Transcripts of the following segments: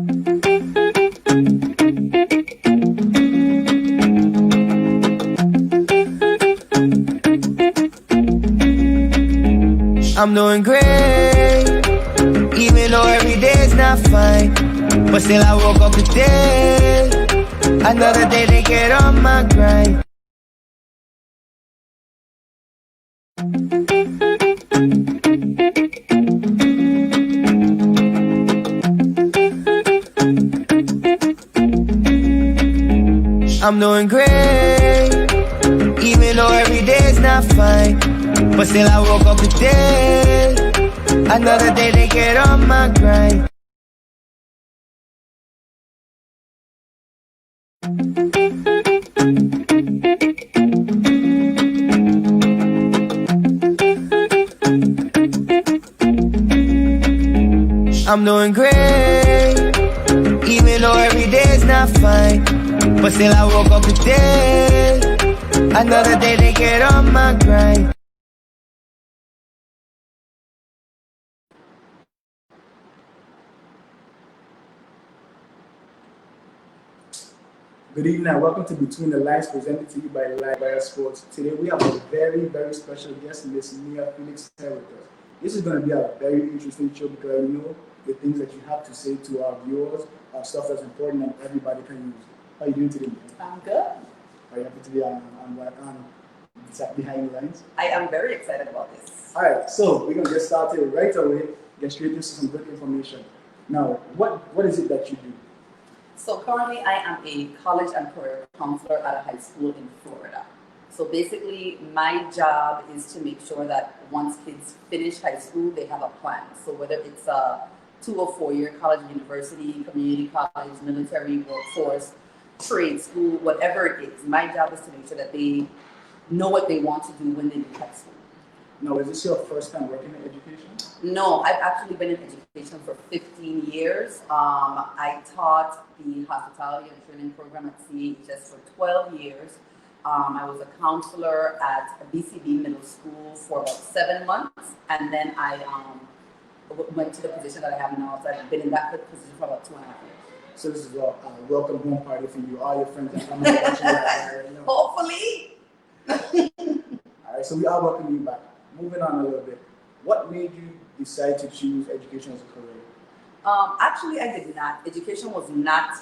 I'm doing great, even though every day's not fine. But still I woke up today, another day to get on my grind. I'm doing great, even though every day's not fine. But still I woke up today, another day to get on my grind. I'm doing great, even though every day's not fine. But still I woke up today, another day to get on my grind. Good evening and welcome to Between the Lines, presented to you by Live Sports. Today we have a very, very special guest, Miss Felix here with us. This is going to be a very interesting show because I know the things that you have to say to our viewers are stuff that's important and everybody can use. How are you doing today, man? I'm good. Are you happy to be on behind the lines? I am very excited about this. All right, so we're going to get started right away, get straight into some good information. Now, what is it that you do? So currently I am a college and career counselor at a high school in Florida. So basically my job is to make sure that once kids finish high school, they have a plan. So whether it's a 2 or 4 year college, university, community college, military, workforce, trade school, whatever it is, my job is to make sure that they know what they want to do when they leave high school. Now, is this your first time working in education? No, I've actually been in education for 15 years. I taught the hospitality and training program at CHS for 12 years. I was a counselor at a BCB middle school for about 7 months. And then I went to the position that I have now. So I've been in that position for about 2.5 years. So this is a welcome home party for you, all your friends and family watching right now. Hopefully. All right, so we are welcoming you back. Moving on a little bit, what made you decide to choose education as a career? Actually, I did not. Education was not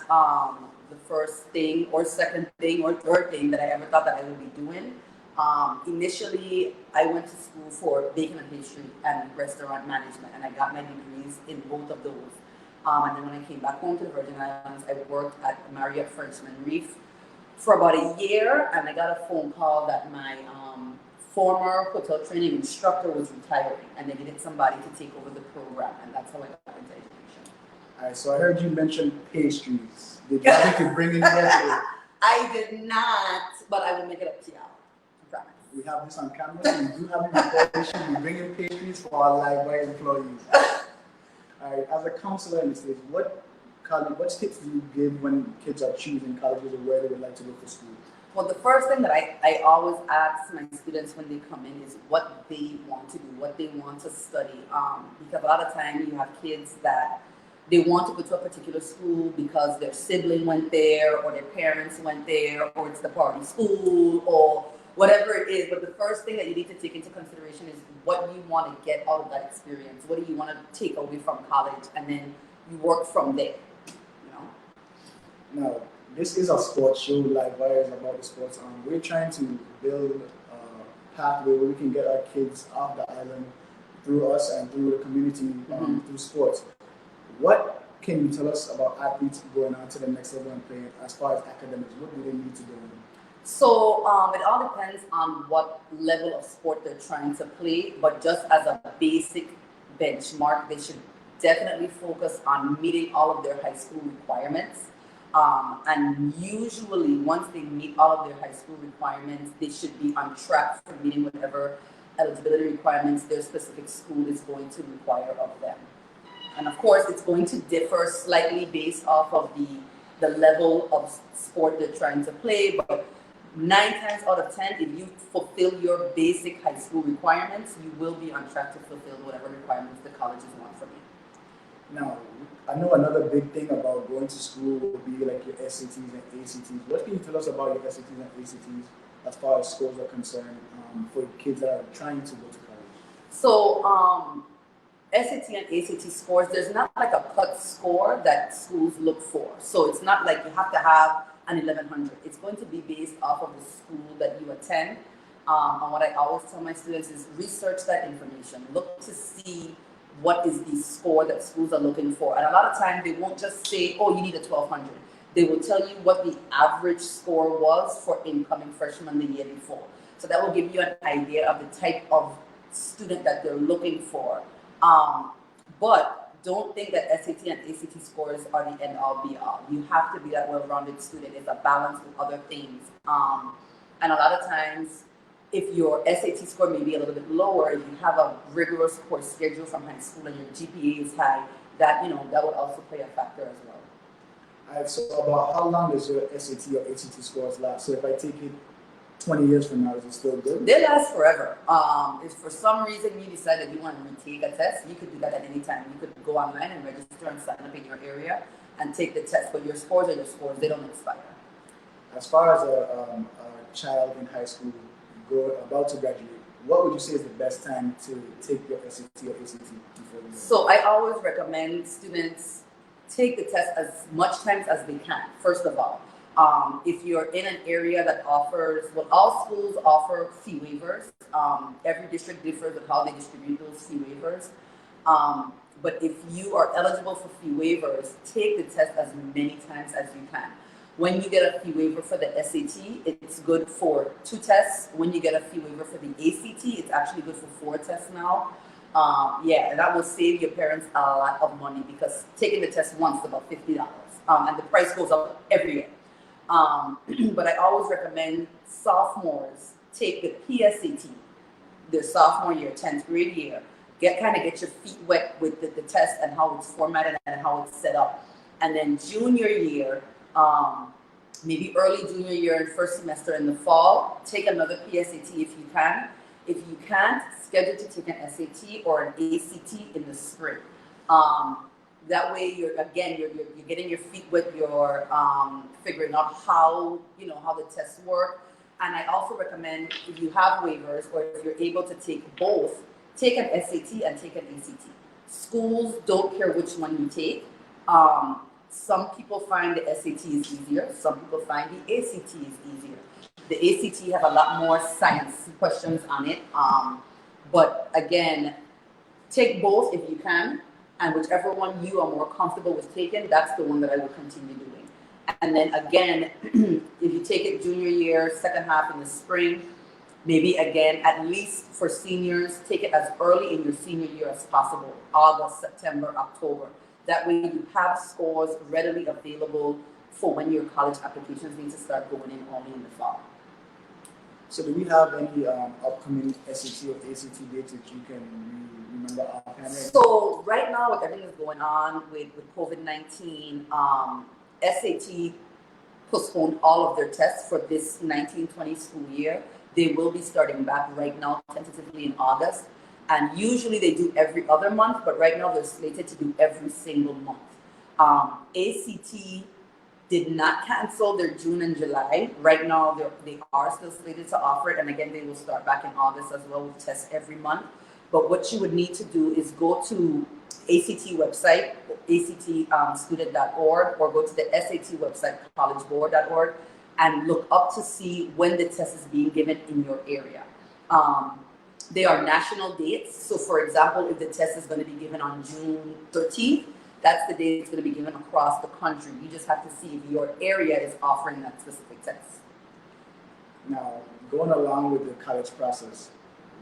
the first thing or second thing or third thing that I ever thought that I would be doing. Initially, I went to school for baking and pastry and restaurant management, and I got my degrees in both of those. And then when I came back home to the Virgin Islands, I worked at Marriott Frenchman Reef for about a year, and I got a phone call that my former hotel training instructor was retiring, and they needed somebody to take over the program, and that's how I got into education. All right, so I heard you mention pastries. Did you think to bring in pastries? I did not, but I will make it up to y'all. I promise. We have this on camera, so we do have a recording. We bring in pastries for our live employees. All right, as a counselor in the States, what tips do you give when kids are choosing colleges or where they would like to go for school? Well, the first thing that I always ask my students when they come in is what they want to do, what they want to study. Because a lot of times you have kids that they want to go to a particular school because their sibling went there or their parents went there or it's the party school or whatever it is. But the first thing that you need to take into consideration is what you want to get out of that experience. What do you want to take away from college? And then you work from there, you know? Now, this is a sports show, Live Wire is about the sports. We're trying to build a pathway where we can get our kids off the island through us and through the community, through sports. What can you tell us about athletes going on to the next level and playing as far as academics? What do they need to do? So it all depends on what level of sport they're trying to play, but just as a basic benchmark, they should definitely focus on meeting all of their high school requirements. And usually once they meet all of their high school requirements, they should be on track for meeting whatever eligibility requirements their specific school is going to require of them. And of course, it's going to differ slightly based off of the level of sport they're trying to play, but 9 times out of 10, if you fulfill your basic high school requirements, you will be on track to fulfill whatever requirements the colleges want from you. Now, I know another big thing about going to school would be like your SATs and ACTs. What can you tell us about your SATs and ACTs as far as scores are concerned for kids that are trying to go to college? So, SAT and ACT scores, there's not like a cut score that schools look for. So it's not like you have to have an 1100. It's going to be based off of the school that you attend. And what I always tell my students is research that information. Look to see what is the score that schools are looking for. And a lot of times they won't just say, oh, you need a 1200. They will tell you what the average score was for incoming freshmen the year before. So that will give you an idea of the type of student that they're looking for. But don't think that SAT and ACT scores are the end all be all. You have to be that well-rounded student. It's a balance with other things. And a lot of times, if your SAT score may be a little bit lower, you have a rigorous course schedule from high school and your GPA is high, that that would also play a factor as well. All right, so about how long does your SAT or ACT scores last? So if I take it 20 years from now, is it still good? They last forever. If for some reason you decide that you want to retake a test, you could do that at any time. You could go online and register and sign up in your area and take the test. But your scores are your scores; they don't expire. As far as a child in high school about to graduate, what would you say is the best time to take your SAT or ACT before you? So I always recommend students take the test as much times as they can. First of all, if you're in an area that offers, all schools offer fee waivers. Every district differs with how they distribute those fee waivers. But if you are eligible for fee waivers, take the test as many times as you can. When you get a fee waiver for the SAT, it's good for 2 tests. When you get a fee waiver for the ACT, it's actually good for 4 tests now. And that will save your parents a lot of money because taking the test once is about $50. And the price goes up every year. But I always recommend sophomores take the PSAT, their sophomore year, 10th grade year. Get your feet wet with the test and how it's formatted and how it's set up. And then junior year, maybe early junior year and first semester in the fall, take another PSAT if you can. If you can't, schedule to take an SAT or an ACT in the spring. That way, you're getting your feet wet. You're figuring out how the tests work. And I also recommend if you have waivers or if you're able to take both, take an SAT and take an ACT. Schools don't care which one you take. Some people find the SAT is easier. Some people find the ACT is easier. The ACT have a lot more science questions on it. But again, take both if you can. And whichever one you are more comfortable with taking, that's the one that I will continue doing. And then again, if you take it junior year, second half in the spring, maybe again, at least for seniors, take it as early in your senior year as possible, August, September, October. That way you have scores readily available for when your college applications need to start going in only in the fall. So do we have any upcoming SAT or ACT dates that you can remember offhand? So right now with everything that's going on with COVID-19, SAT postponed all of their tests for this 1920 school year. They will be starting back right now, tentatively in August. And usually they do every other month, but right now they're slated to do every single month. ACT did not cancel their June and July. Right now they are still slated to offer it. And again, they will start back in August as well with tests every month. But what you would need to do is go to ACT website, actstudent.org, or go to the SAT website, collegeboard.org, and look up to see when the test is being given in your area. They are national dates. So for example, if the test is going to be given on June 13th, that's the date it's going to be given across the country. You just have to see if your area is offering that specific test. Now, going along with the college process,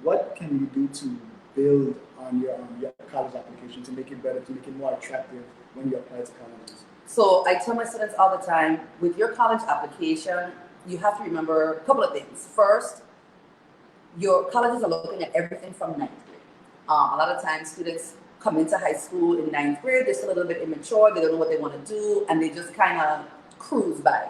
what can you do to build on your college application to make it better, to make it more attractive when you apply to colleges? So I tell my students all the time, with your college application, you have to remember a couple of things. First, your colleges are looking at everything from 9th grade. A lot of times students come into high school in 9th grade, they're still a little bit immature, they don't know what they want to do, and they just kind of cruise by.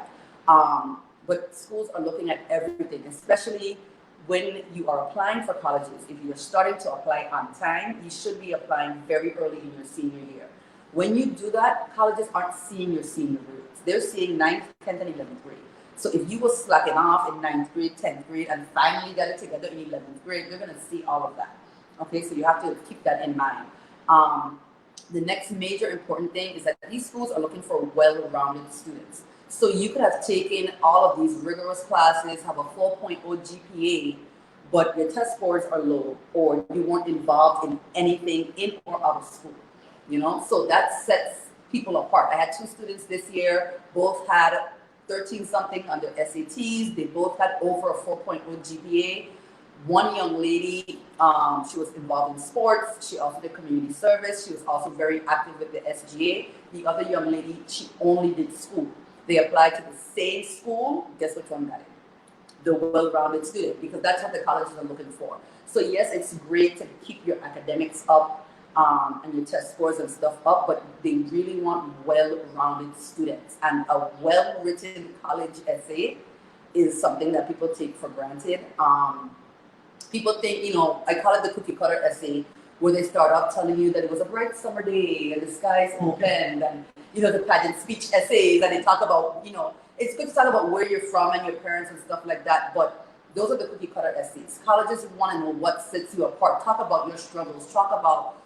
But schools are looking at everything, especially when you are applying for colleges. If you're starting to apply on time, you should be applying very early in your senior year. When you do that, colleges aren't seeing your senior grades. They're seeing 9th, 10th, and 11th grade. So if you were slacking off in 9th grade, 10th grade, and finally got it together in 11th grade, they're going to see all of that. Okay, so you have to keep that in mind. The next major important thing is that these schools are looking for well-rounded students. So you could have taken all of these rigorous classes, have a 4.0 GPA, but your test scores are low, or you weren't involved in anything in or out of school. You know, so that sets people apart. I had 2 students this year, both had 13 something on their SATs. They both had over a 4.0 GPA. One young lady, she was involved in sports. She also did community service. She was also very active with the SGA. The other young lady, she only did school. They applied to the same school. Guess which one got it? The well-rounded student, because that's what the colleges are looking for. So yes, it's great to keep your academics up and your test scores and stuff up, but they really want well-rounded students. And a well-written college essay is something that people take for granted. People think, you know, I call it the cookie cutter essay, where they start off telling you that it was a bright summer day and the skies opened, and, you know, the pageant speech essays, and they talk about, you know, it's good to talk about where you're from and your parents and stuff like that, but those are the cookie cutter essays. Colleges want to know what sets you apart. Talk about your struggles. Talk about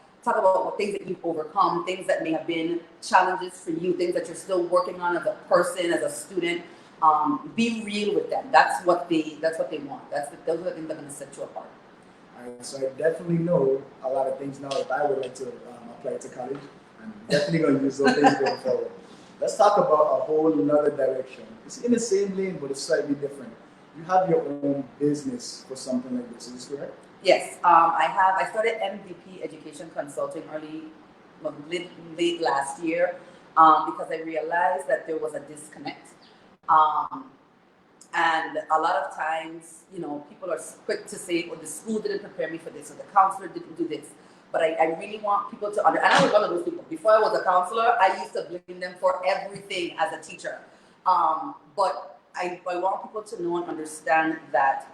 what things that you've overcome, things that may have been challenges for you, things that you're still working on as a person, as a student. Be real with them. That's what they want. Those are the things that are going to set you apart. All right, so I definitely know a lot of things now. If I would like to apply to college, I'm definitely going to use those things going forward. Let's talk about a whole another direction. It's in the same lane, but it's slightly different. You have your own business for something like this, is this correct? Yes, I started MVP Education Consulting late last year because I realized that there was a disconnect. And a lot of times, you know, people are quick to say, well, the school didn't prepare me for this, or the counselor didn't do this. But I really want people to understand. And I was one of those people. Before I was a counselor, I used to blame them for everything as a teacher. But I want people to know and understand that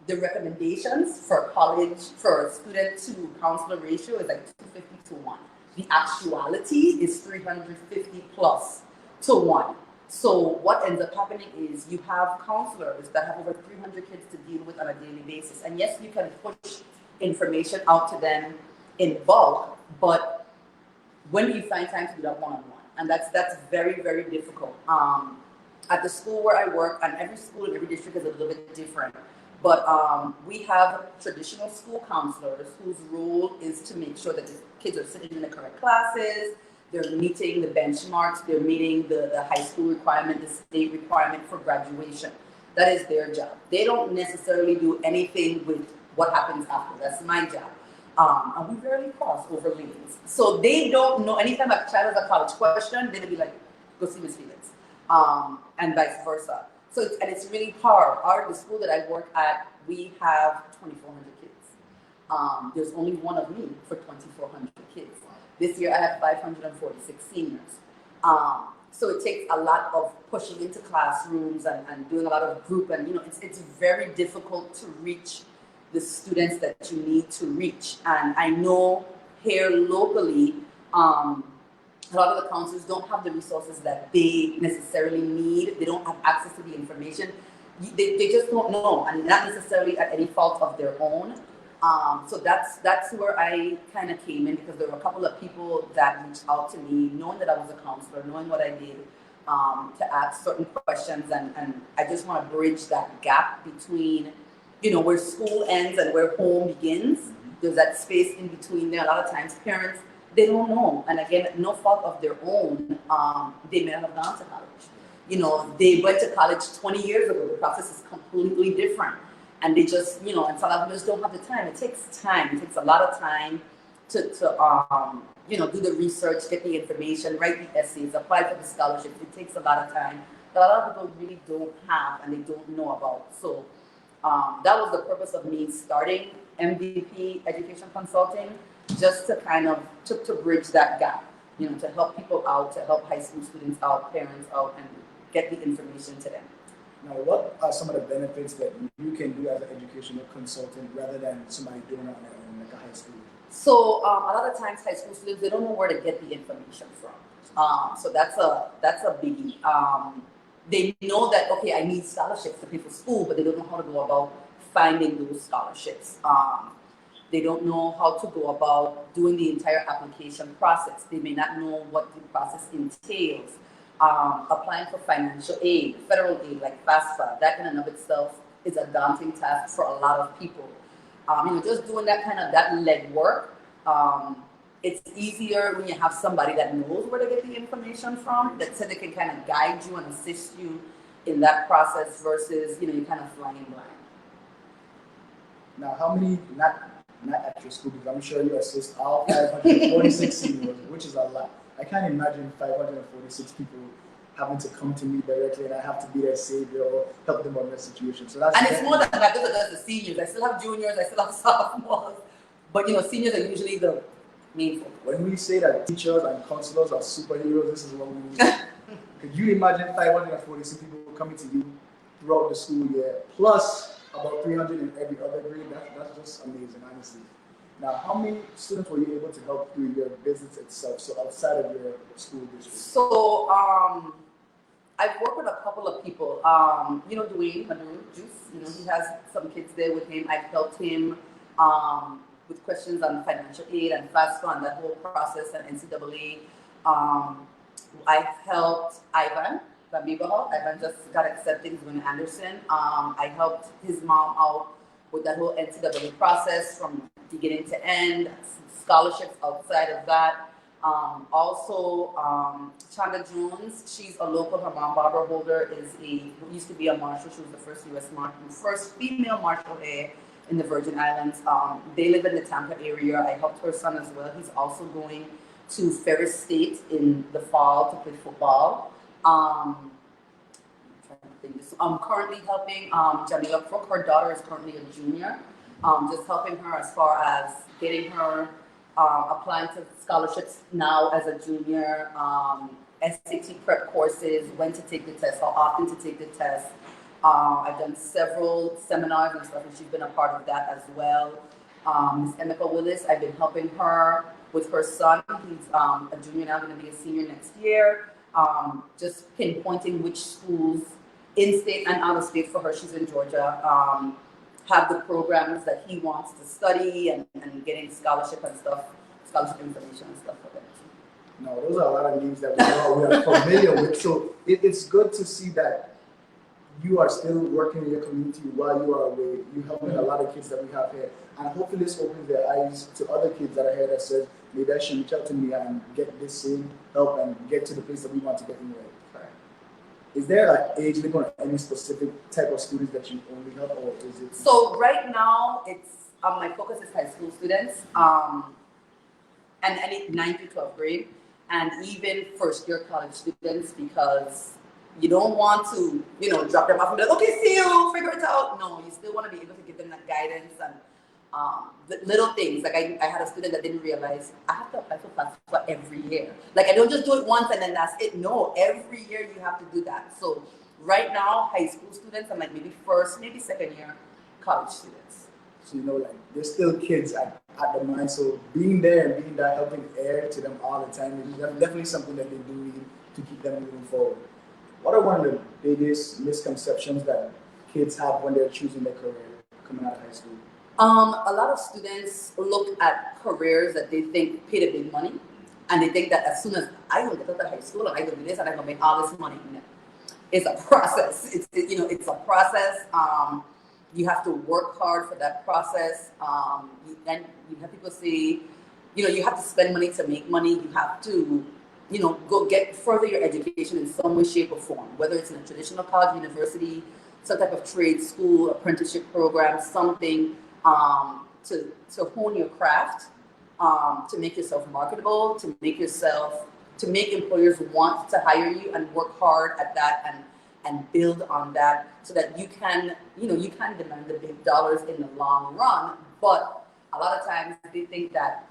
the recommendations for college, for student to counselor ratio is like 250 to 1. The actuality is 350 plus to 1. So what ends up happening is you have counselors that have over 300 kids to deal with on a daily basis. And yes, you can push information out to them in bulk, but when do you find time to do that one-on-one? And that's very, very difficult. At the school where I work, and every school in every district is a little bit different, but we have traditional school counselors whose role is to make sure that the kids are sitting in the correct classes, they're meeting the benchmarks, they're meeting the high school requirement, the state requirement for graduation. That is their job. They don't necessarily do anything with what happens after. That's my job. And we rarely cross over lanes. So they don't know. Anytime a child has a college question, they'll be like, go see Miss Felix. And vice versa. So it's really hard. The school that I work at, we have 2,400 kids. There's only one of me for 2,400 kids. This year I have 546 seniors. So it takes a lot of pushing into classrooms and doing a lot of group, and you know, it's very difficult to reach the students that you need to reach. And I know here locally, a lot of the counselors don't have the resources that they necessarily need. They don't have access to the information. They just don't know, and not necessarily at any fault of their own. So that's where I kind of came in, because there were a couple of people that reached out to me, knowing that I was a counselor, knowing what I did, to ask certain questions, and I just want to bridge that gap between, you know, where school ends and where home begins. There's that space in between there. A lot of times parents, they don't know, and again, no fault of their own, they may not have gone to college. You know, they went to college 20 years ago. The process is completely different. And they just, you know, and some of them just don't have the time. It takes time. It takes a lot of time to you know, do the research, get the information, write the essays, apply for the scholarships. It takes a lot of time that a lot of people really don't have and they don't know about. So that was the purpose of me starting MVP Education Consulting, just to kind of to bridge that gap, you know, to help people out, to help high school students out, parents out, and get the information to them. Now, what are some of the benefits that you can do as an educational consultant rather than somebody doing it on their own, like a high school? So a lot of times high school students, they don't know where to get the information from. So that's a biggie. They know that, okay, I need scholarships to pay for school, but they don't know how to go about finding those scholarships. They don't know how to go about doing the entire application process. They may not know what the process entails. Applying for financial aid, federal aid like FAFSA, that in and of itself is a daunting task for a lot of people. Just doing that legwork. It's easier when you have somebody that knows where to get the information from, that said they can kind of guide you and assist you in that process versus, you kind of flying blind. Now, how many, not at your school, because I'm sure you assist all 546 seniors, which is a lot. I can't imagine 546 people having to come to me directly and I have to be their savior or help them on their situation. So that's, and it's more than that, those are just the seniors. I still have juniors, I still have sophomores, but seniors are usually the main focus. When we say that teachers and counselors are superheroes, this is what we mean. Could you imagine 546 people coming to you throughout the school year, plus about 300 in every other grade? That's just amazing, honestly. Now, how many students were you able to help through your business itself, so outside of your school district? So, I've worked with a couple of people. Dwayne Maduro Juice, he has some kids there with him. I've helped him with questions on financial aid and FAFSA and that whole process and NCAA. I've helped Ivan Bambiba. Ivan just got accepted. He's going to Anderson. I helped his mom out with that whole NCAA process from beginning to end, scholarships outside of that. Also, Chanda Jones, she's a local. Her mom, Barbara Holder, used to be a marshal. She was the first female marshal here in the Virgin Islands. They live in the Tampa area. I helped her son as well. He's also going to Ferris State in the fall to play football. I'm currently helping Jamila Crook. Her daughter is currently a junior. Just helping her as far as getting her applying to scholarships now as a junior, SAT prep courses, when to take the test, how often to take the test. I've done several seminars and stuff, and she's been a part of that as well. Miss Emeka Willis, I've been helping her with her son. He's a junior now, going to be a senior next year. Just pinpointing which schools in state and out of state for her. She's in Georgia. Have the programs that he wants to study and getting scholarship and stuff, scholarship information and stuff for them. No, those are a lot of names that we are familiar with. So it's good to see that you are still working in your community while you are away. You're helping a lot of kids that we have here. And hopefully this opens their eyes to other kids that are here that says, maybe I should reach out to me and get this same help and get to the place that we want to get in life. Is there an age limit on any specific type of students that you only help, or is it? So right now, it's my focus is high school students, and any 9th to 12th grade, and even first year college students, because you don't want to, drop them off and be like, okay, see you, figure it out. No, you still want to be able to give them that guidance and the little things. Like I had a student that didn't realize I have to apply for FAFSA every year. Like I don't just do it once and then that's it. No, every year you have to do that. So right now, high school students, I'm like maybe first, maybe second year college students. So they're still kids at the mind. So being there and being that helping air to them all the time is definitely something that they do need to keep them moving forward. What are one of the biggest misconceptions that kids have when they're choosing their career coming out of high school? A lot of students look at careers that they think pay the big money, and they think that as soon as I don't get out of high school and I go do this and I'm gonna make all this money. No. It's a process. It's a process. You have to work hard for that process. And you have people say, you have to spend money to make money. You have to, go get further your education in some way, shape, or form, whether it's in a traditional college, university, some type of trade school, apprenticeship program, something. To hone your craft, to make yourself marketable, to make employers want to hire you and work hard at that and build on that so that you can demand the big dollars in the long run. But a lot of times they think that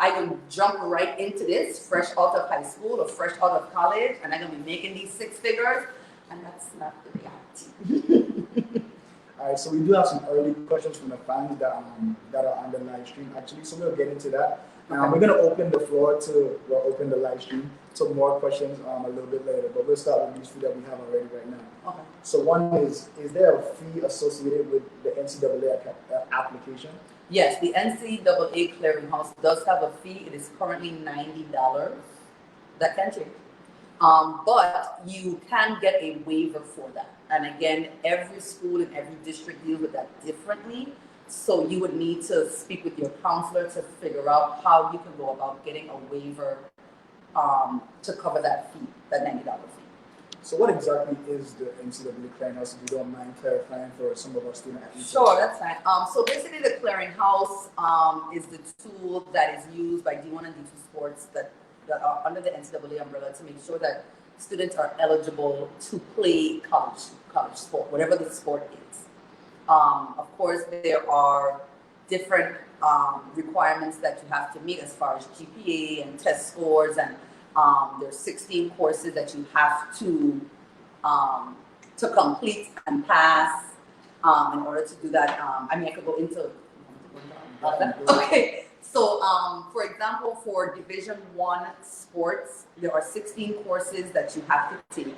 I can jump right into this fresh out of high school or fresh out of college and I'm going to be making these six figures, and that's not the reality. All right, so we do have some early questions from the fans that are on the live stream actually, so we'll get into that. We're gonna open the floor we'll open the live stream to more questions a little bit later, but we'll start with these few that we have already right now. Okay. So one is there a fee associated with the NCAA application? Yes, the NCAA clearinghouse does have a fee. It is currently $90. That can change. But you can get a waiver for that. And again, every school and every district deals with that differently. So you would need to speak with your counselor to figure out how you can go about getting a waiver to cover that fee, that $90 fee. So what exactly is the NCAA clearinghouse, if you don't mind clarifying for some of our student athletes? Sure, that's fine. So basically the clearinghouse is the tool that is used by D1 and D2 sports that are under the NCAA umbrella to make sure that students are eligible to play college sport, whatever the sport is. Of course, there are different requirements that you have to meet as far as GPA and test scores, and there's 16 courses that you have to complete and pass in order to do that. I mean, I could go into that. Okay. So, for example, for Division I sports, there are 16 courses that you have to take.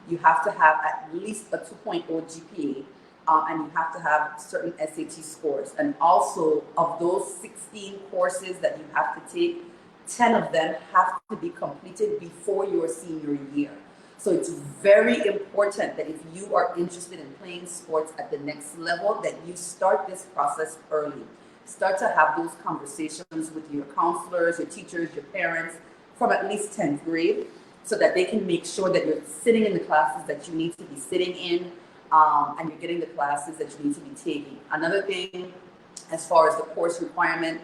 You have to have at least a 2.0 GPA, and you have to have certain SAT scores. And also, of those 16 courses that you have to take, 10 of them have to be completed before your senior year. So it's very important that if you are interested in playing sports at the next level, that you start this process early. Start to have those conversations with your counselors, your teachers, your parents from at least 10th grade, so that they can make sure that you're sitting in the classes that you need to be sitting in, and you're getting the classes that you need to be taking. Another thing, as far as the course requirement,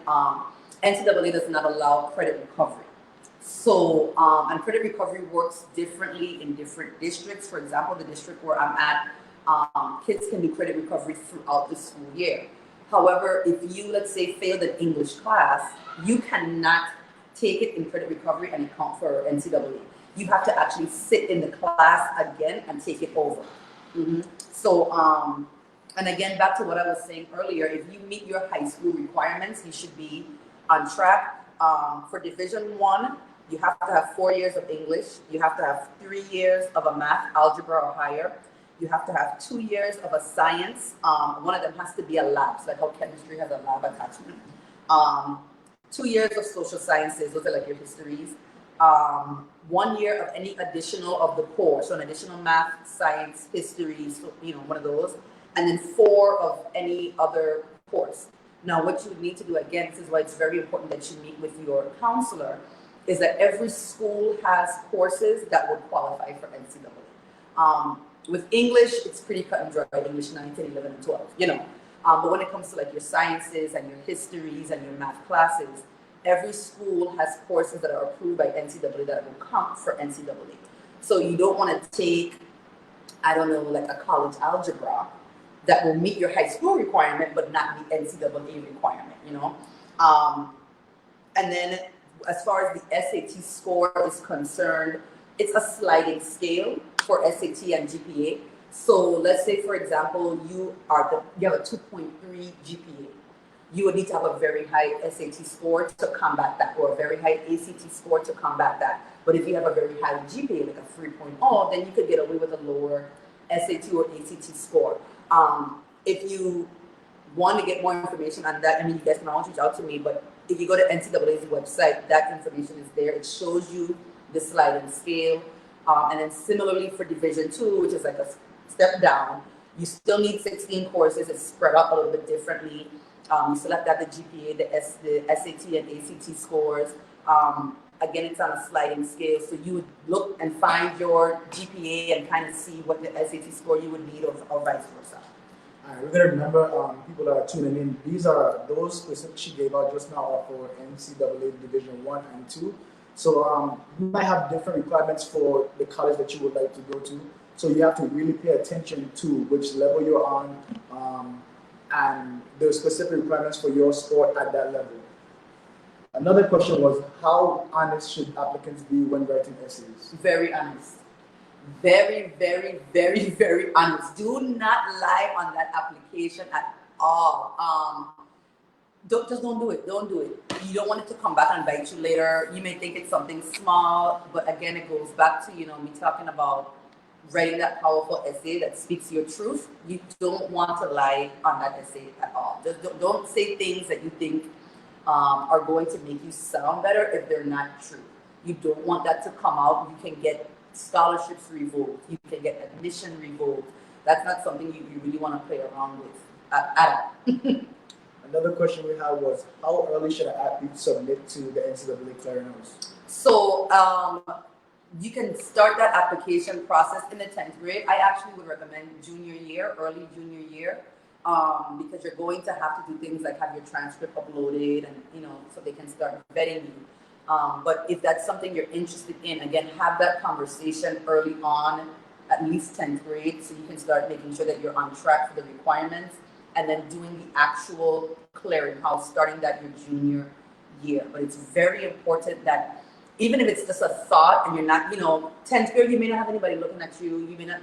NCAA does not allow credit recovery. So, and credit recovery works differently in different districts. For example, the district where I'm at, kids can do credit recovery throughout the school year. However, if you, let's say, failed an English class, you cannot take it in credit recovery and account for NCAA. You have to actually sit in the class again and take it over. Mm-hmm. So, and again, back to what I was saying earlier, if you meet your high school requirements, you should be on track. For Division I, you have to have 4 years of English. You have to have 3 years of a math, algebra, or higher. You have to have 2 years of a science. One of them has to be a lab, so like how chemistry has a lab attachment. 2 years of social sciences, those are like your histories. 1 year of any additional of the core, so an additional math, science, history, so, one of those. And then 4 of any other course. Now, what you need to do, again, this is why it's very important that you meet with your counselor, is that every school has courses that would qualify for NCAA. With English, it's pretty cut and dry, English 9, 10, 11, and 12, But when it comes to like your sciences and your histories and your math classes, every school has courses that are approved by NCAA that will count for NCAA. So you don't want to take, like a college algebra that will meet your high school requirement, but not the NCAA requirement, And then as far as the SAT score is concerned, it's a sliding scale for SAT and GPA. So let's say, for example, you have a 2.3 GPA. You would need to have a very high SAT score to combat that, or a very high ACT score to combat that. But if you have a very high GPA, like a 3.0, then you could get away with a lower SAT or ACT score. If you want to get more information on that, you guys can always reach out to me, but if you go to NCAA's website, that information is there. It shows you the sliding scale. And then similarly for Division II, which is like a step down, you still need 16 courses. It's spread out a little bit differently. You still have to have the GPA, the SAT and ACT scores. Again, it's on a sliding scale. So you would look and find your GPA and kind of see what the SAT score you would need, or vice versa. All right, we're going to remember people that are tuning in. Those specifics she gave out just now are for NCAA Division I and II. So you might have different requirements for the college that you would like to go to. So you have to really pay attention to which level you're on and the specific requirements for your sport at that level. Another question was, how honest should applicants be when writing essays? Very honest. very, very, very, very honest. Do not lie on that application at all. Don't do it. Don't do it. You don't want it to come back and bite you later. You may think it's something small, but again, it goes back to me talking about writing that powerful essay that speaks your truth. You don't want to lie on that essay at all. Just don't say things that you think are going to make you sound better if they're not true. You don't want that to come out. You can get scholarships revoked. You can get admission revoked. That's not something you really want to play around with at all. Another question we had was, how early should an athlete submit to the NCAA clearinghouse? So you can start that application process in the 10th grade. I actually would recommend junior year, early junior year, because you're going to have to do things like have your transcript uploaded and, so they can start vetting you. But if that's something you're interested in, again, have that conversation early on, at least 10th grade, so you can start making sure that you're on track for the requirements, and then doing the actual clearinghouse, starting that your junior year. But it's very important that even if it's just a thought and you're not, 10th grade, you may not have anybody looking at you, you may not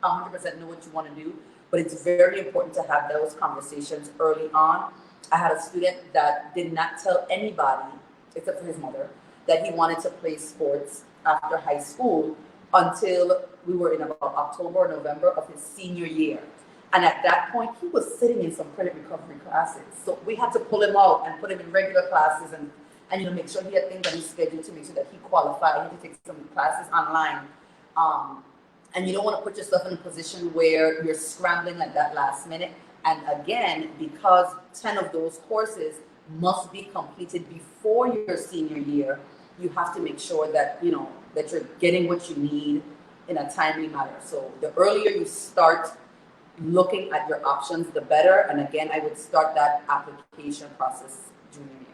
100% know what you want to do, but it's very important to have those conversations early on. I had a student that did not tell anybody, except for his mother, that he wanted to play sports after high school until we were in about October or November of his senior year. And at that point, he was sitting in some credit recovery classes. So we had to pull him out and put him in regular classes and make sure he had things on his schedule to make sure that he qualified. He had to take some classes online. And you don't want to put yourself in a position where you're scrambling at that last minute. And again, because 10 of those courses must be completed before your senior year, you have to make sure that, that you're getting what you need in a timely manner. So the earlier you start looking at your options, the better. And again, I would start that application process junior year.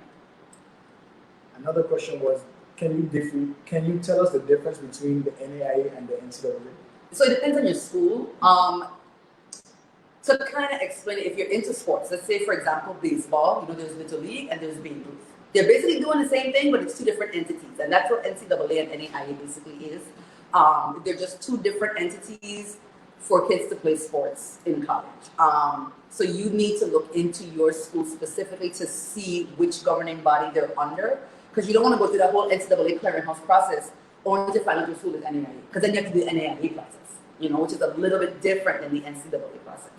Another question was, can you tell us the difference between the NAIA and the NCAA? So it depends on your school. To kind of explain it, if you're into sports, let's say, for example, baseball, there's Little League and there's Babe Ruth. They're basically doing the same thing, but it's two different entities. And that's what NCAA and NAIA basically is. They're just two different entities for kids to play sports in college. So you need to look into your school specifically to see which governing body they're under, because you don't want to go through that whole NCAA clearinghouse process only to find out your school is NAIA, because then you have to do the NAIA process, which is a little bit different than the NCAA process.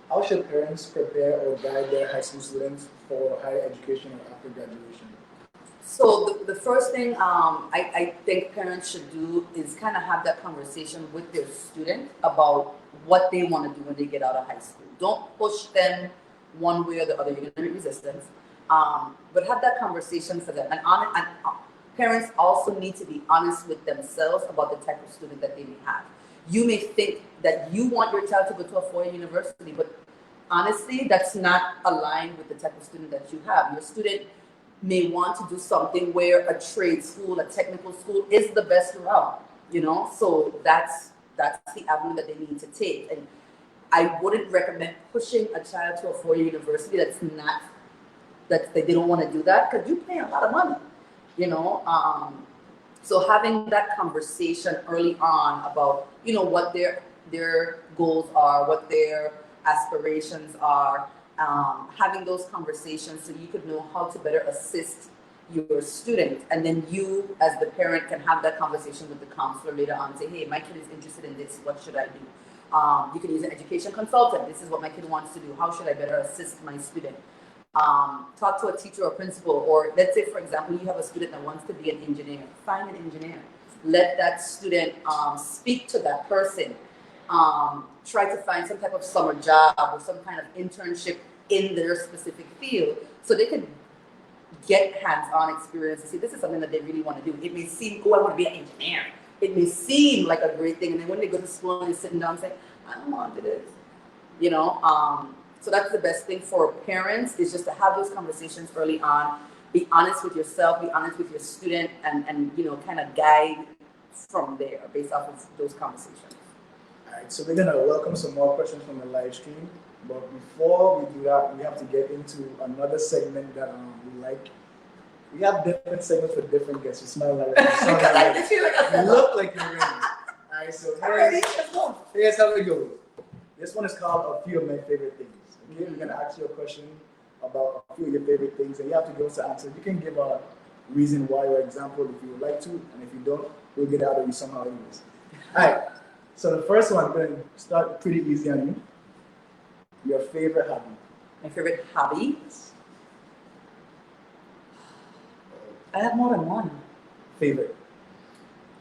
How should parents prepare or guide their high school students for higher education or after graduation? So the first thing I think parents should do is kind of have that conversation with their student about what they want to do when they get out of high school. Don't push them one way or the other. You're going to meet resistance. But have that conversation for them. And parents also need to be honest with themselves about the type of student that they may have. You may think that you want your child to go to a four-year university, but honestly, that's not aligned with the type of student that you have. Your student may want to do something where a trade school, a technical school is the best route, so that's the avenue that they need to take. And I wouldn't recommend pushing a child to a four-year university that they don't want to do that, because you pay a lot of money, so having that conversation early on about, what their goals are, what their aspirations are, having those conversations so you could know how to better assist your student. And then you, as the parent, can have that conversation with the counselor later on. Say, hey, my kid is interested in this. What should I do? You can use an education consultant. This is what my kid wants to do. How should I better assist my student? Talk to a teacher or principal. Or let's say, for example, you have a student that wants to be an engineer. Find an engineer. Let that student speak to that person. Try to find some type of summer job or some kind of internship in their specific field so they could get hands-on experience and see this is something that they really want to do. It may seem, I want to be an engineer. It may seem like a great thing, and then when they go to school and they're sitting down saying, I don't want to do this, So that's the best thing for parents, is just to have those conversations early on. Be honest with yourself, be honest with your student, and kind of guide from there based off of those conversations. All right, so we're going to welcome some more questions from the live stream. But before we do that, we have to get into another segment that we like. We have different segments for different guests. You smell like you look like you're ready. All Alright, so I'm ready. Let's go. here's how it goes. This one is called a few of my favorite things. Okay, we're gonna ask you a question about a few of your favorite things, and you have to give us an answer. You can give a reason why or example if you would like to, and if you don't, we'll get out of you somehow anyways. Alright, so the first one, I'm gonna start pretty easy on you. Your favorite hobby. My favorite hobby? I have more than one. Favorite.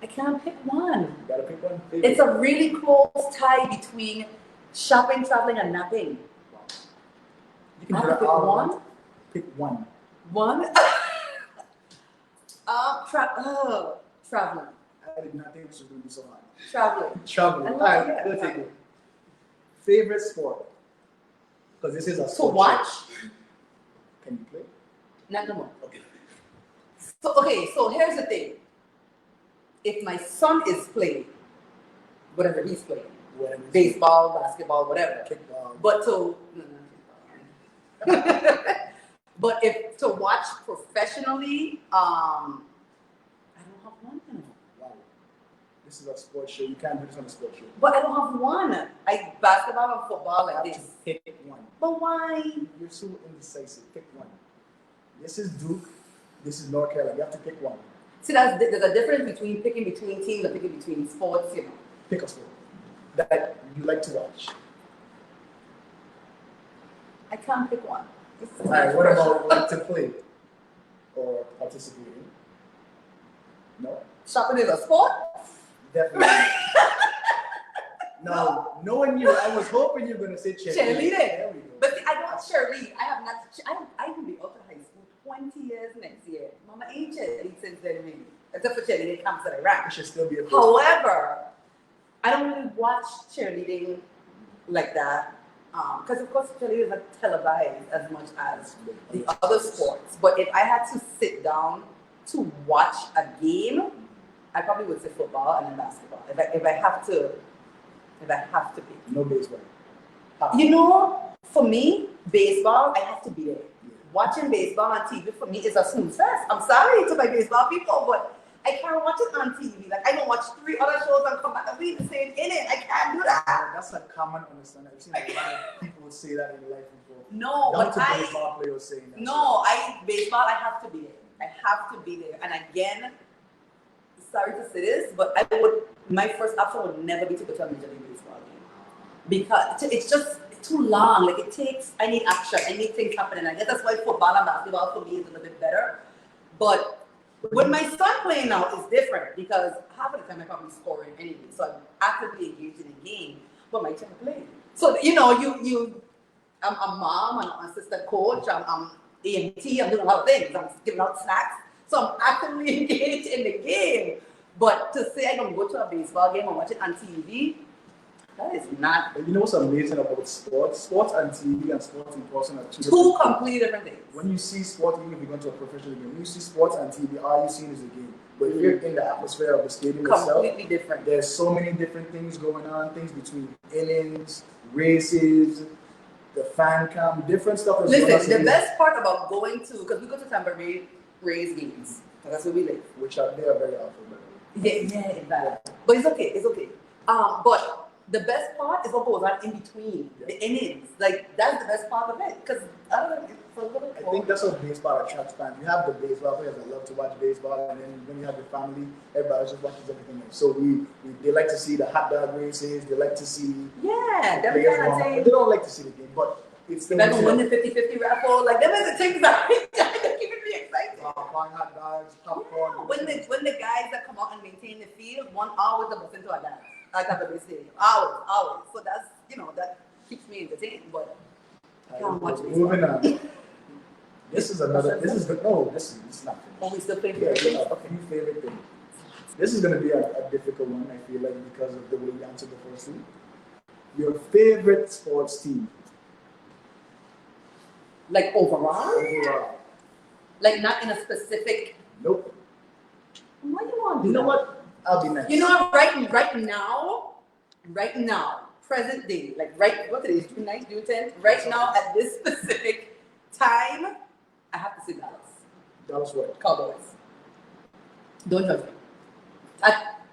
I can't pick one. You gotta pick one. Favorite. It's a really close tie between shopping, traveling, and napping. You can I put have to pick all one? Pick one. One? Traveling. I did not think this was gonna be so hard. Traveling. Traveling. I love Alright, it. we'll take it. Favorite sport. Because this is a To sport. watch? Can you play? Not no more. Okay. So here's the thing. If my son is playing, whatever he's playing, Whatever. baseball, basketball, whatever. Kickball. But but if to watch professionally, I don't have one. Wow. This is a sports show. You can't do this on a sports show. But I don't have one. I basketball and football You like have to this. pick one. But why? You're so indecisive. Pick one. This is Duke. This is North Carolina. You have to pick one. See, there's a difference between picking between teams and picking between sports, you know. Pick a sport that you like to watch. I can't pick one. This is Alright, what about like to play or participate in? No? shopping is a sport? Definitely. Now, knowing you, I was hoping you were going to say cheerleading. Cheerleading. There we go. But see, I don't cheerlead. I have not. I will be out of high school 20 years next year. Mama ain't cheerlead since then, really. Except for cheerleading camps that I It ran. should still be a However, I don't really watch cheerleading like that. Because of course cheerleading is televised as much as the other sports. But if I had to sit down to watch a game, I probably would say football and then basketball. If I have to pick. No baseball. You know, for me, baseball, I have to be there. Watching baseball on TV for me is a snooze fest. I'm sorry to my baseball people, but I can't watch it on TV. Like I don't watch 3 other shows and come back and be the same in it. I can't do that. That's a common understanding. I've seen a lot of people would say that in life before. No, Down but to baseball players saying that. baseball, I have to be there. I have to be there. And again, sorry to say this, but my first option would never be to go to a Major League Baseball game. Because it's just too long. Like I need action. I need things happening. I guess that's why football and basketball for me is a little bit better. But when my son playing now is different because half of the time I'm probably scoring anyway. So I'm actively engaged in the game, but my child playing. So you know, I'm a mom, I'm an assistant coach, I'm EMT, I'm doing a lot of things. I'm giving out snacks. So I'm actively engaged in the game. But to say I don't go to a baseball game and watch it on TV, that is not But you know what's amazing about sports? Sports on TV and sports in person are two two different completely different things. When you see sports, even if you go to a professional game, when you see sports on TV, all you see is a game. But if you're in the atmosphere of the stadium itself, Completely different. there's so many different things going on, things between innings, races, the fan cam, different stuff. That's going on. Listen, the best part about going to, because we go to Tampa Bay Rays games, because that's where we live. Which are, they are very awful, by the way. Yeah, exactly. But it's okay. But the best part is what goes on in between the innings. Like that's the best part of it. Because I don't know, it's a little. I think that's what baseball attracts fans. You have the baseball players that love to watch baseball, and then when you have your family, everybody just watches everything else. So they like to see the hot dog races. They like to see Yeah, the them players kind of warm up. things. They don't like to see the game, but it's still. Like win the 50-50 raffle, like them is the things that keep me excited. Buying hot dogs, popcorn. When the guys that come out and maintain the field, 1 hour to bust into a dance at the Bay Stadium. Hours. So that's that keeps me entertained. But I can't watch baseball. Moving on. This is another. This is good. No, this is not finished. Oh, we still playing Yeah, favorite we things? have a few favorite things. This is going to be a difficult one, I feel like, because of the way you answered the first one. Your favorite sports team Like overall? overall? Like not in a specific. Nope. What do you want? You know what? I'll be nice. You know, right now, present day, like what today is June 9th, June 10th? Right now, at this specific time, I have to say Dallas. Dallas what? Cowboys. Don't judge me.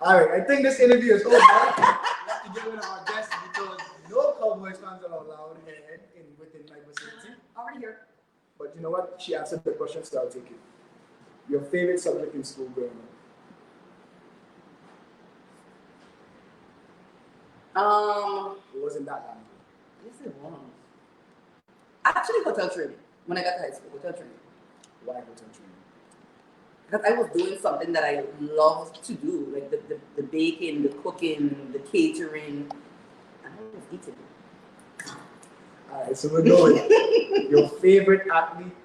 All right, I think this interview is over. We have to get rid of our guests because no Cowboys fans are allowed here within my vicinity. Already here. But you know what? She answered the question, so I'll take it. Your favorite subject in school growing up? It wasn't that long ago. Yes, it was. Actually, hotel training. When I got to high school, hotel training. Why hotel training? Because I was doing something that I loved to do, like the baking, the cooking, the catering. I was eating. All right, so we're going. Your favorite athlete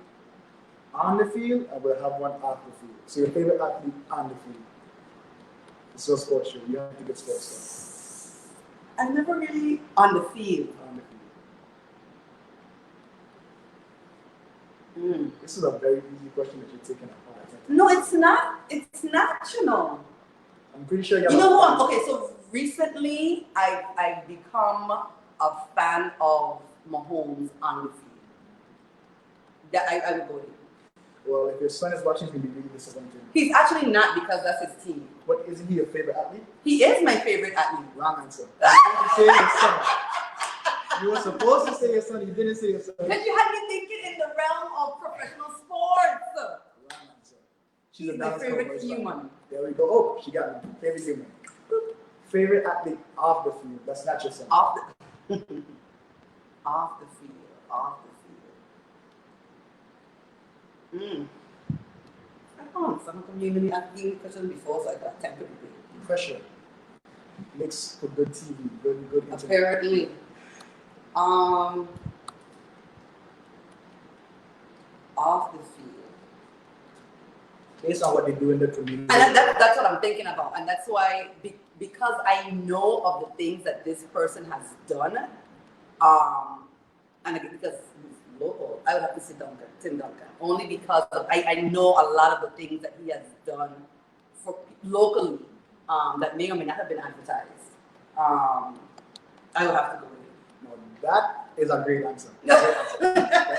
on the field, and we'll have one off the field. So your favorite athlete on the field. It's a sports show. You have to get sports stuff. I never really on the field. On the field. This is a very easy question that you're taking apart. No, it's not. It's not, you know. I'm pretty sure You know who I'm, okay, so recently I've become a fan of Mahomes on the field. That I would go to. Well, if your son is watching, he'll be really disappointed. He's actually not because that's his team. But isn't he your favorite athlete? He is my favorite athlete. Wrong answer. You were supposed to say your son. You didn't say your son. Because you had me thinking in the realm of professional sports. Wrong answer. He's my favorite human. There we go. Oh, she got me. Favorite human. Favorite athlete off the field. That's not your son. Off the off the field. Off the field. Come on, some community I've been questions before, so I got time to repeat. Pressure makes for good TV, good internet. Apparently. Off the field. Based on what they do in the community. And that's what I'm thinking about. And that's why, because I know of the things that this person has done, and again, because he's local, I would have to say Tim Duncan. Only because I know a lot of the things that he has done for locally that may or may not have been advertised. I would have to go with it. No, that is a great answer. I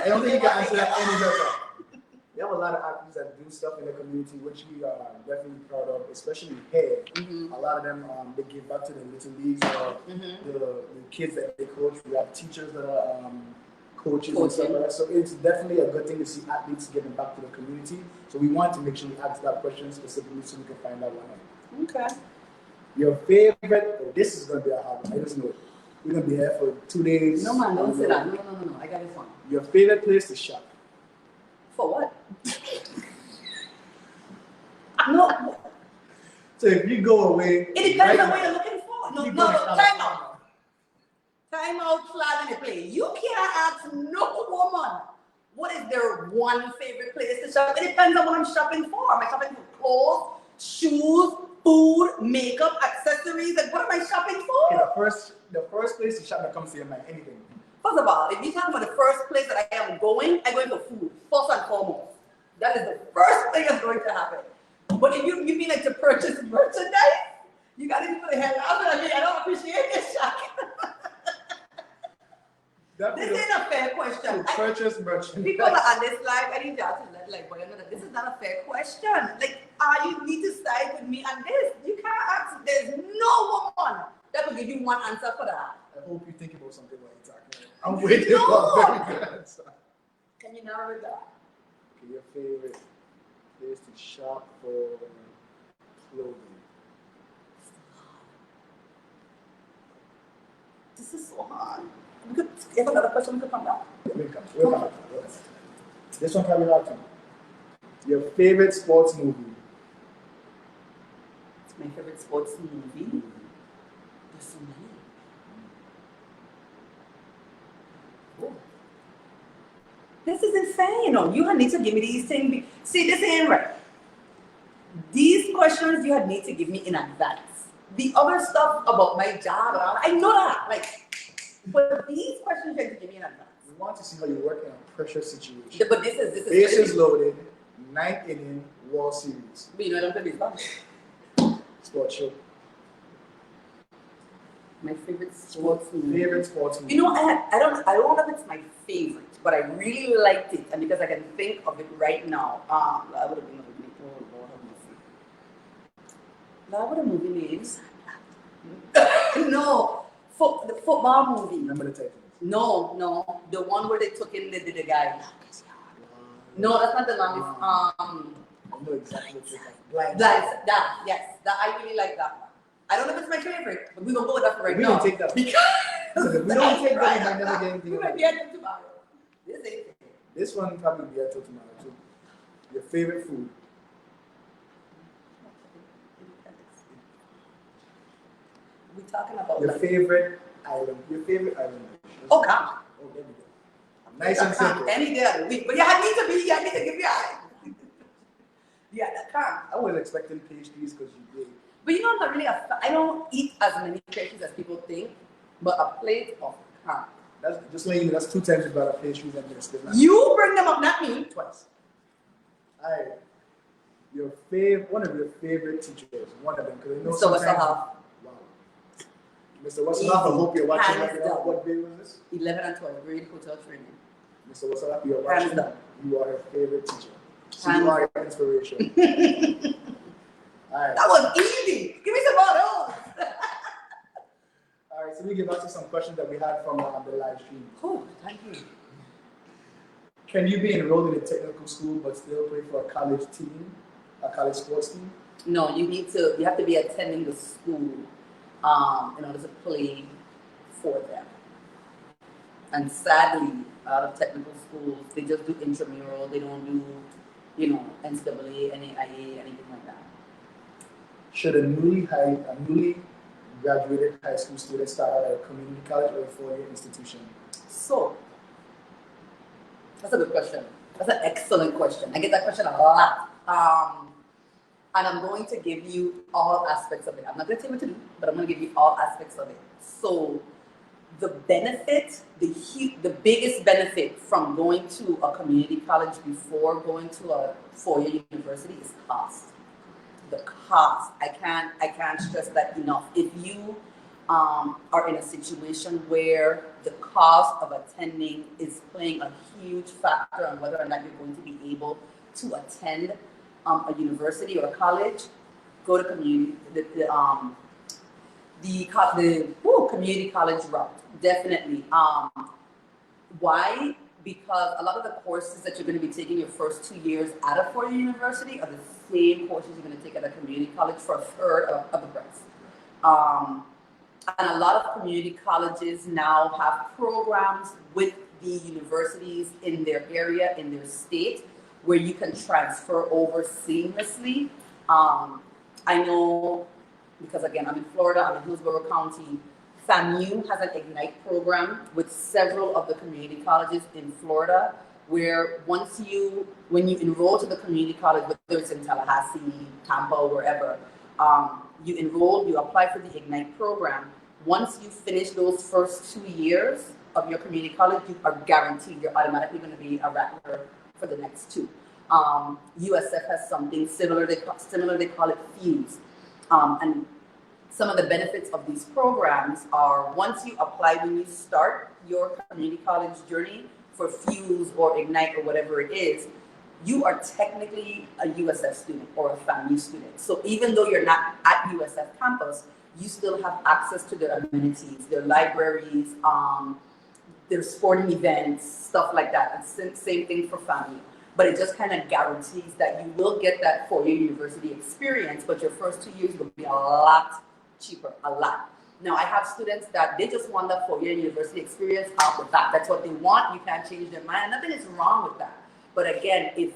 don't think you can answer that any better. We have a lot of athletes that do stuff in the community, which we are definitely proud of, especially here. A lot of them, they give back to the little leagues, the kids that they coach. We have teachers that are coaches and stuff like that. So it's definitely a good thing to see athletes giving back to the community. So we want to make sure we ask that question specifically so we can find out one. Okay. Your favorite, this is going to be a hard one. I just know it. We're going to be here for 2 days. No, man, don't say that. No. I got this one. Your favorite place to shop? For what? No. So if you go away, It depends on what you're looking for. No, time out. Time out, flag in the play. You can't ask no woman what is their one favorite place to shop. It depends on what I'm shopping for. Am I shopping for clothes, shoes, food, makeup, accessories? Like, what am I shopping for? Okay, the first place to shop that comes to your mind, anything. First of all, if you're talking about the first place that I am going, I'm going for food, first and foremost. That is the first thing that's going to happen. But if you mean like to purchase merchandise, you got to put the hell out of me. I don't appreciate this shop. This ain't a fair question. To purchase merchandise. People are on this live, I need y'all to let like boy know that this is not a fair question. Like, you need to side with me on this. You can't ask. There's no woman that will give you one answer for that. I hope you think about something while you're talking. I'm waiting for a very good answer. Can you narrow it down? Okay, your favorite place to shop for clothing. This is so hard. We could, if another question, we could come back. We'll come. This one can be hard too. Your favorite sports movie? My favorite sports movie? There's so many. Oh. This is insane, you know. You need to give me these things. See, this ain't right. These questions you need to give me in advance. The other stuff about my job, I know that. Like, but these questions you have to give me in advance. We want to see how you work in a pressure situation. Yeah, but this is bases loaded, 9th inning, World Series. But you know, I don't play baseball. Sports show. My favorite sports movie. Favorite sports movie. You know, I don't know if it's my favorite, but I really liked it, and because I can think of it right now, I would have been able to make That what a movie names? No, the football movie. Remember the Titans? No, the one where they took in the guy. No, that's not the longest. I know exactly what you're talking about. That I really like that one. I don't know if it's my favorite, but we're gonna go with that for right We now. don't take that. Because If we don't take that, we might never get anything. we might be at it tomorrow. This ain't it. This one probably will be until tomorrow too. Your favorite food? We talking about Your like, favorite island? Your favorite island? oh God. Oh, there we go. Nice and simple. Any day of the week, but you need to give me eye. Yeah, that can't. I was expecting pastries because you did. But you know, I'm not really I don't eat as many pastries as people think, but a plate of can't. That's just letting you know, that's 2 times you brought up pastries and you're still not. You bring them up, not me. Twice. Alright. One of your favorite teachers. One of them. Because I know Mr. sometimes. Wassahoff. Wow. Mr. Wassahoff, I hope you're watching Hands right now. down. What grade was this? 11 and 12 grade hotel training. Mr. Wassahoff, you're Hands watching. down. You are her favorite teacher. So Hands you are your inspiration. Alright. That was easy. Give me some more of those. Alright, so we get back to some questions that we had from the live stream. Oh, thank you. Can you be enrolled in a technical school but still play for a college team, a college sports team? No, you have to be attending the school in order to play for them. And sadly, out of technical schools, they just do intramural. They don't do, NCAA, NAIA, anything like that. Should a newly graduated high school student start out at a community college or a four-year institution? So, that's a good question. That's an excellent question. I get that question a lot. And I'm going to give you all aspects of it. I'm not going to tell you what to do, but I'm going to give you all aspects of it. So, the benefit, the biggest benefit from going to a community college before going to a four-year university is cost. The cost. I can't stress that enough. If you are in a situation where the cost of attending is playing a huge factor on whether or not you're going to be able to attend a university or a college, go to community community college route. Definitely. Why? Because a lot of the courses that you're going to be taking your first 2 years at a four-year university are the same courses you're going to take at a community college for a third of the price. And a lot of community colleges now have programs with the universities in their area, in their state, where you can transfer over seamlessly. I know, because again, I'm in Florida, I'm in Hillsborough County. FAMU has an Ignite program with several of the community colleges in Florida, where when you enroll to the community college, whether it's in Tallahassee, Tampa, or wherever, you enroll, you apply for the Ignite program. Once you finish those first 2 years of your community college, you are guaranteed you're automatically going to be a Rattler for the next 2. USF has something similar, they call it Fuse. And some of the benefits of these programs are once you apply, when you start your community college journey for Fuse or Ignite or whatever it is, you are technically a USF student or a FAMU student. So even though you're not at USF campus, you still have access to their amenities, their libraries, their sporting events, stuff like that. And same thing for FAMU. But it just kind of guarantees that you will get that four-year university experience, but your first 2 years will be a lot cheaper, a lot. Now, I have students that they just want that four-year university experience off the bat. That's what they want. You can't change their mind. Nothing is wrong with that. But again, if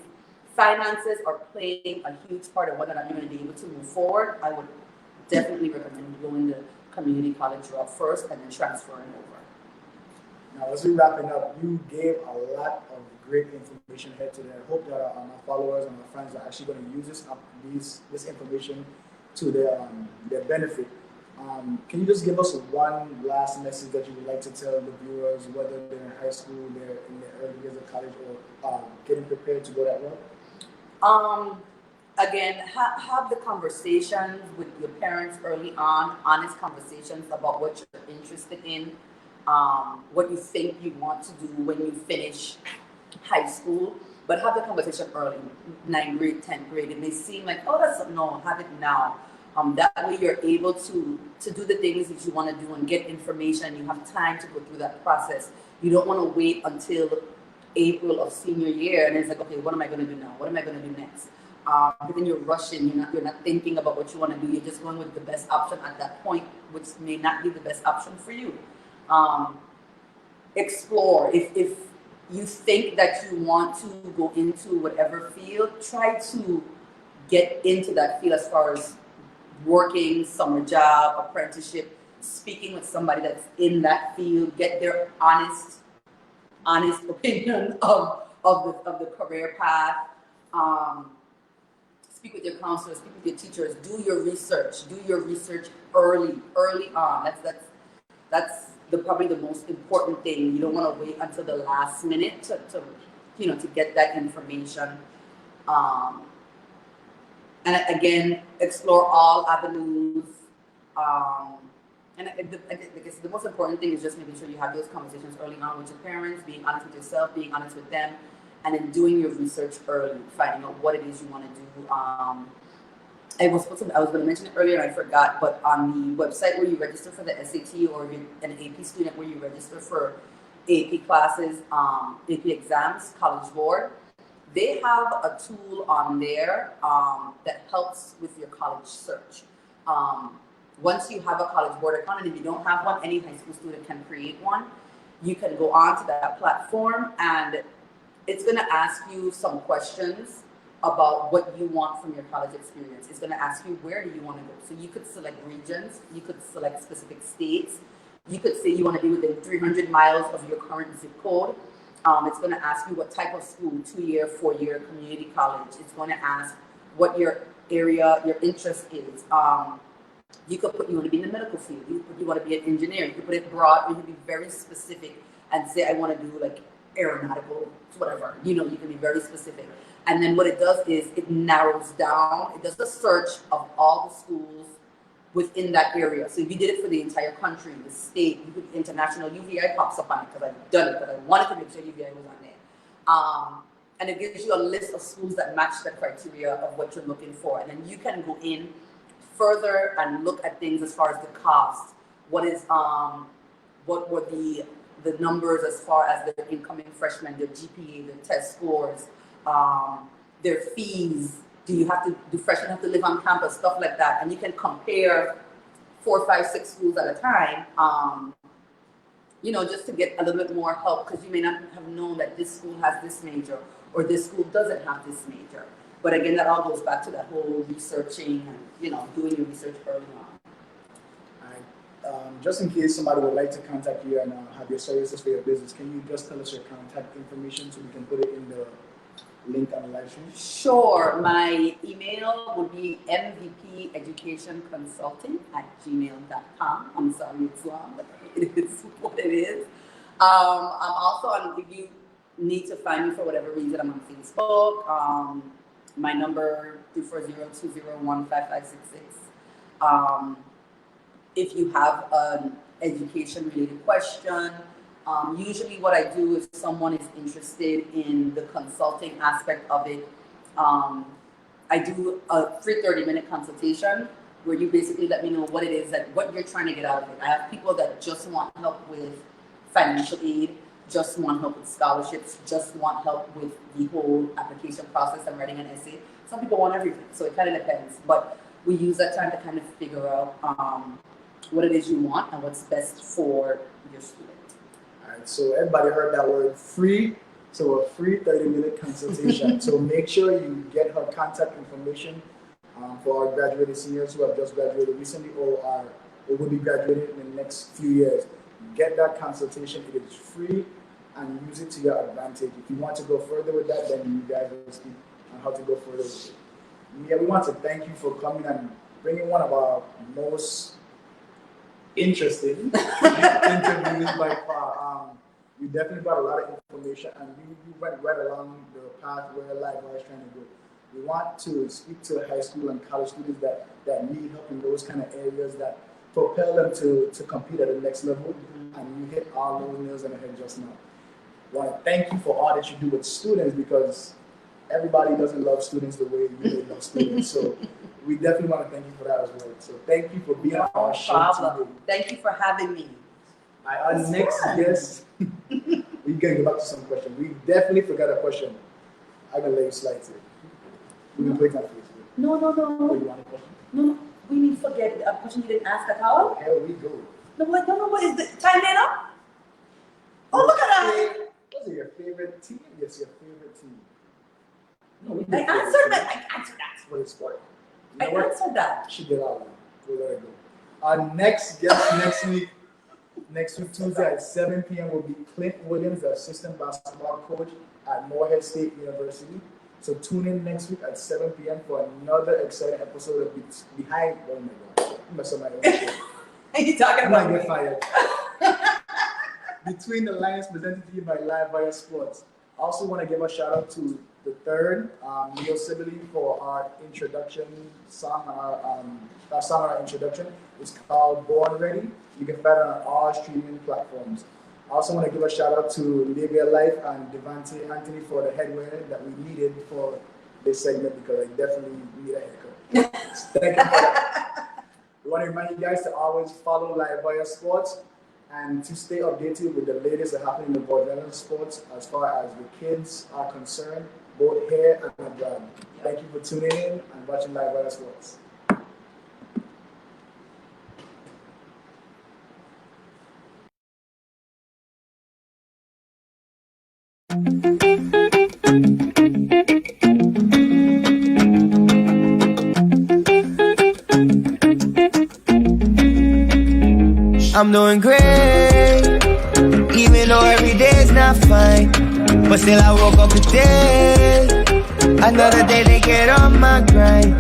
finances are playing a huge part of whether or not you're going to be able to move forward, I would definitely recommend going the community college route first and then transferring over. Now, as we're wrapping up, you gave a lot of great information here today. I hope that our followers and our friends are actually going to use this information to their benefit. Can you just give us one last message that you would like to tell the viewers, whether they're in high school, they're in their early years of college, or getting prepared to go that route? Again, have the conversations with your parents early on, honest conversations about what you're interested in, what you think you want to do when you finish high school, but have the conversation early, 9th grade, 10th grade. It may seem like, oh, no, have it now. That way you're able to do the things that you want to do and get information. You have time to go through that process. You don't want to wait until April of senior year and it's like, okay, what am I going to do now? What am I going to do next? But then you're rushing. You're not thinking about what you want to do. You're just going with the best option at that point, which may not be the best option for you. Explore. If you think that you want to go into whatever field, try to get into that field as far as working, summer job, apprenticeship, speaking with somebody that's in that field, get their honest opinion of the career path. Speak with your counselors, speak with your teachers, do your research early on. That's probably the most important thing. You don't want to wait until the last minute to get that information. And again, explore all avenues. And I guess the most important thing is just making sure you have those conversations early on with your parents, being honest with yourself, being honest with them, and then doing your research early, finding out what it is you want to do. I was going to mention it earlier and I forgot, but on the website where you register for the SAT or you're an AP student where you register for AP classes, AP exams, College Board, they have a tool on there that helps with your college search. Once you have a College Board account, and if you don't have one, any high school student can create one. You can go on to that platform and it's going to ask you some questions about what you want from your college experience. It's going to ask you, where do you want to go? So you could select regions, you could select specific states, you could say you want to be within 300 miles of your current zip code. It's going to ask you what type of school, 2-year, 4-year community college. It's going to ask what your area, your interest is. You could put you want to be in the medical field, you want to be an engineer, you could put it broad, or you could be very specific and say, I want to do like aeronautical, whatever, you can be very specific. And then what it does is it narrows down, it does a search of all the schools within that area. So if you did it for the entire country, the state, you could international, UVI pops up on it because I've done it, because I wanted to make sure UVI was on there. And it gives you a list of schools that match the criteria of what you're looking for. And then you can go in further and look at things as far as the cost. What were the numbers as far as their incoming freshmen, their GPA, their test scores, their fees. Do freshmen have to live on campus, stuff like that. And you can compare 4, 5, 6 schools at a time, just to get a little bit more help, because you may not have known that this school has this major or this school doesn't have this major. But again, that all goes back to that whole researching and, doing your research early on. Just in case somebody would like to contact you and have your services for your business, can you just tell us your contact information so we can put it in the link on the live stream? Sure. My email would be mvpeducationconsulting@gmail.com. I'm sorry it's long, but it is what it is. I'm also on, if you need to find me for whatever reason, I'm on Facebook. My number 240-201-5566. If you have an education-related question, usually what I do if someone is interested in the consulting aspect of it, I do a free 30-minute consultation where you basically let me know what it is what you're trying to get out of it. I have people that just want help with financial aid, just want help with scholarships, just want help with the whole application process and writing an essay. Some people want everything, so it kind of depends. But we use that time to kind of figure out what it is you want and what's best for your student. All right, so everybody heard that word, free. So a free 30-minute consultation. So make sure you get her contact information for our graduated seniors who have just graduated recently or will be graduated in the next few years. Get that consultation. It is free and use it to your advantage. If you want to go further with that, then you guys will speak on how to go further with it. Yeah, we want to thank you for coming and bringing one of our most interesting interviews by far. You definitely brought a lot of information and you went right along the path where LiveWire is trying to go. We want to speak to high school and college students that need help in those kind of areas that propel them to compete at the next level. Mm-hmm. And you hit all those nails on the head just now. I want to thank you for all that you do with students, because everybody doesn't love students the way you love students. So we definitely want to thank you for that as well. So thank you for being on No our show problem. today. Thank you for having me. Our It's next fun. guest, we can go back to some question. We definitely forgot a question. I'm gonna let you slide to it. We can break that for you. No. Oh, you want a question? No, we need to forget a question you didn't ask at all. Here we go. No, what is the time then up? Oh, look at that. What's your favorite team? Yes, your favorite team. No, we I did answered favorite that. team. I answered that. What is sport? I answered that. She did all of it. We'll let her go. Our next guest next week Tuesday at 7 p.m. will be Clint Williams, the assistant basketball coach at Morehead State University. So tune in next week at 7 p.m. for another exciting episode of Behind. Oh my God, I'm messing up my own show. Are you talking I about might me? get fired. Between the Lines, presented to you by Live Via Sports. I also want to give a shout out to the third, Neil Sibley, for our introduction song. Our song on our introduction is called Born Ready. You can find it on all streaming platforms. I also want to give a shout out to Livia Life and Devante Anthony for the headwear that we needed for this segment because I definitely need a haircut. Thank you for that. We want to remind you guys to always follow Live Via Sports and to stay updated with the latest that happening in the Borderland sports as far as the kids are concerned, both here and abroad. Thank you for tuning in and watching Live Via Sports. I'm doing great, even though every day's not fine. But still I woke up today, another day to get on my grind.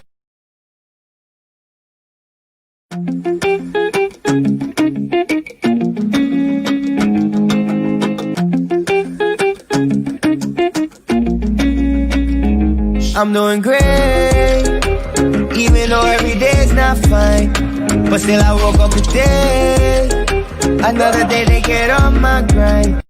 I'm doing great, even though every day's not fine. But still I woke up today, another day to get on my grind.